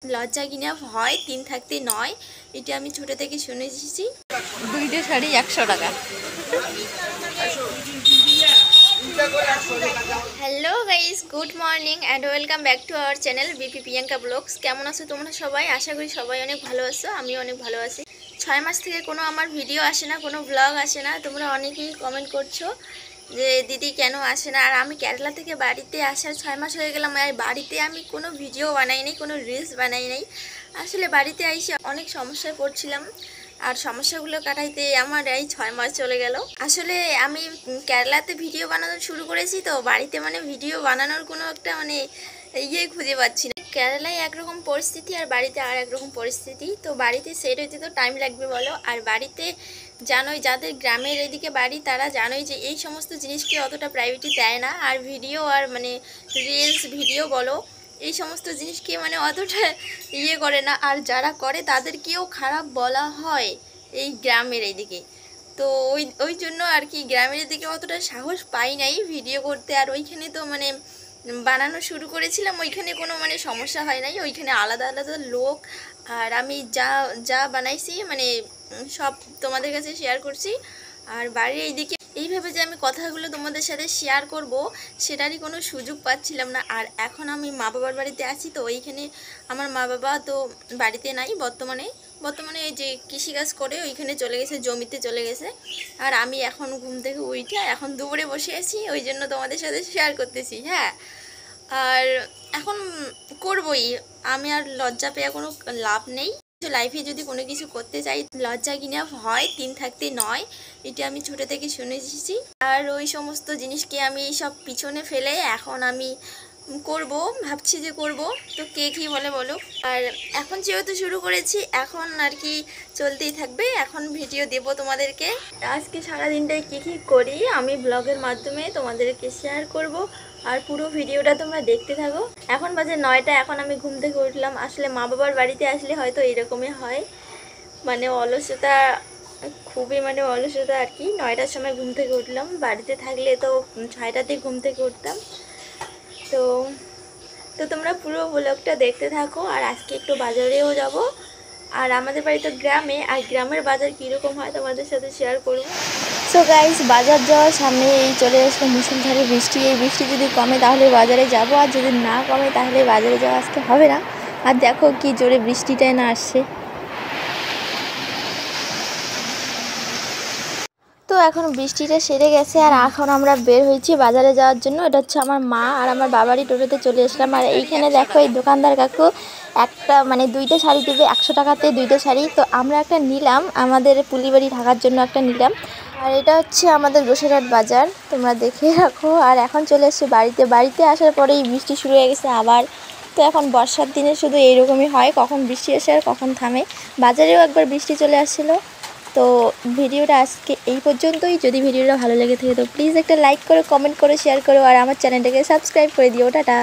লজ্জা কিনা ভয় তিন থাকতে নয়, এটা আমি ছোট থেকে শুনে এসেছি। দুইটা শাড়ি 100 টাকা। Hello guys, good morning and welcome back to our channel BP Priyanka vlogs. কেমন আছো তোমরা সবাই? আশা করি সবাই অনেক ভালো আছো, আমিও অনেক ভালো আছি। 6 মাস থেকে কোনো আমার ভিডিও আসে না, কোনো ব্লগ আসে না। তোমরা অনেকেই কমেন্ট করছো যে দিদি কেন আসে না। আর আমি কেরালা থেকে বাড়িতে আসার 6 মাস হয়ে গেলাম, আর বাড়িতে আমি কোনো ভিডিও বানাই নাই, কোনো রিলস বানাই নাই। আসলে বাড়িতে এসে অনেক সমস্যায় পড়ছিলাম, আর সমস্যাগুলো কাটাইতে আমার এই 6 মাস চলে গেল। আসলে আমি কেরালাতে ভিডিও বানানো শুরু করেছি, তো বাড়িতে ভিডিও বানানোর কোনো একটা খুঁজে পাচ্ছি না। কেরালায় একরকম পরিস্থিতি আর বাড়িতে আর একরকম পরিস্থিতি। তো বাড়িতে সেট হইতে তো টাইম লাগবে বলো, আর বাড়িতে জানোই যাদের গ্রামের এদিকে বাড়ি তারা জানোই যে এই সমস্ত জিনিসকে অতটা প্রায়োরিটি দেয় না। আর ভিডিও আর রিলস ভিডিও বলো, এই সমস্ত জিনিসকে অতটা করে না। আর যারা করে তাদেরকেও খারাপ বলা হয় এই গ্রামের এইদিকে। তো ওই জন্য আর কি গ্রামের দিকে অতটা সাহস পাই নাই ভিডিও করতে। আর ওইখানে তো বানানো শুরু করেছিলাম, ওইখানে কোনো সমস্যা হয় নাই, ওইখানে আলাদা আলাদা লোক। আর আমি যা যা বানাইছি সব তোমাদের কাছে শেয়ার করছি। আর বাড়ির এইদিকে এইভাবে যে আমি কথাগুলো তোমাদের সাথে শেয়ার করব সেটারই কোনো সুযোগ পাচ্ছিলাম না। আর এখন আমি মা বাবার বাড়িতে আছি, তো ওইখানে আমার মা বাবা তো বাড়িতে নাই বর্তমানে এই যে কৃষিকাজ করে ওইখানে চলে গেছে, জমিতে চলে গেছে। আর আমি এখন ঘুম থেকে উঠে এখন দুপুরে বসে আছি, ওই জন্য তোমাদের সাথে শেয়ার করতেছি। হ্যাঁ, আর এখন করবই, আমি আর লজ্জা পেয়ে কোনো লাভ নেই। লাইফে যদি কোনো কিছু করতে চাই, লজ্জা কিনা ভয় তিন থাকতে নয়, এটা আমি ছোট থেকে শুনে এসেছি। আর ওই সমস্ত জিনিসকে আমি সব পিছনে ফেলে এখন আমি করব, ভাবছি যে করব। তো কে কী বলে বলো। আর এখন যেহেতু শুরু করেছি, এখন আর কি চলতেই থাকবে, এখন ভিডিও দেব তোমাদেরকে। আজকে সারাদিনটাই কী কী করি আমি ব্লগের মাধ্যমে তোমাদেরকে শেয়ার করব। আর পুরো ভিডিওটা তোমরা দেখতে থাকো। এখন বাজে 9টা, এখন আমি ঘুম থেকে উঠলাম। আসলে মা বাবার বাড়িতে আসলে হয়তো এরকমই হয়, অলসতা, খুবই অলসতা আর কি। 9টার সময় ঘুম থেকে উঠলাম, বাড়িতে থাকলে তো 6টাতে ঘুম থেকে উঠতাম। তো তোমরা পুরো ব্লগটা দেখতে থাকো। আর আজকে একটু বাজারেও যাব, আর আমাদের বাড়ি তো গ্রামে, আর গ্রামের বাজার কীরকম হয় তোমাদের সাথে শেয়ার করব। সো গাইস, বাজার যাওয়ার সামনে এই চলে আসলো মুষলধারে বৃষ্টি। এই বৃষ্টি যদি কমে তাহলে বাজারে যাব, আর যদি না কমে তাহলে বাজারে যাওয়া আজকে হবে না। আর দেখো কি জোরে বৃষ্টিটাই না আসছে। তো এখন বৃষ্টিটা সেরে গেছে, আর এখন আমরা বের হয়েছি বাজারে যাওয়ার জন্য। এটা হচ্ছে আমার মা আর আমার বাবারই টোটোতে চলে আসলাম। আর এইখানে দেখো এই দোকানদার কাকু একটা 2টা শাড়ি দেবে 100 টাকাতে, 2টা শাড়ি। তো আমরা একটা নিলাম, আমাদের পুলিবাড়ি ঢাকার জন্য একটা নিলাম। আর এটা হচ্ছে আমাদের গোসাইরহাট বাজার, তোমরা দেখে রাখো। আর এখন চলে এসেছি বাড়িতে আসার পরেই বৃষ্টি শুরু হয়ে গেছে আবার। তো এখন বর্ষার দিনে শুধু এইরকমই হয়, কখন বৃষ্টি আসে আর কখন থামে। বাজারেও একবার বৃষ্টি চলে আসছিলো। তো ভিডিওটা আজকে এই পর্যন্তই। যদি ভিডিওটা ভালো লেগে থাকে তো প্লিজ একটা লাইক করো, কমেন্ট করো, শেয়ার করো, আর আমার চ্যানেলটাকে সাবস্ক্রাইব করে দিও। টাটা।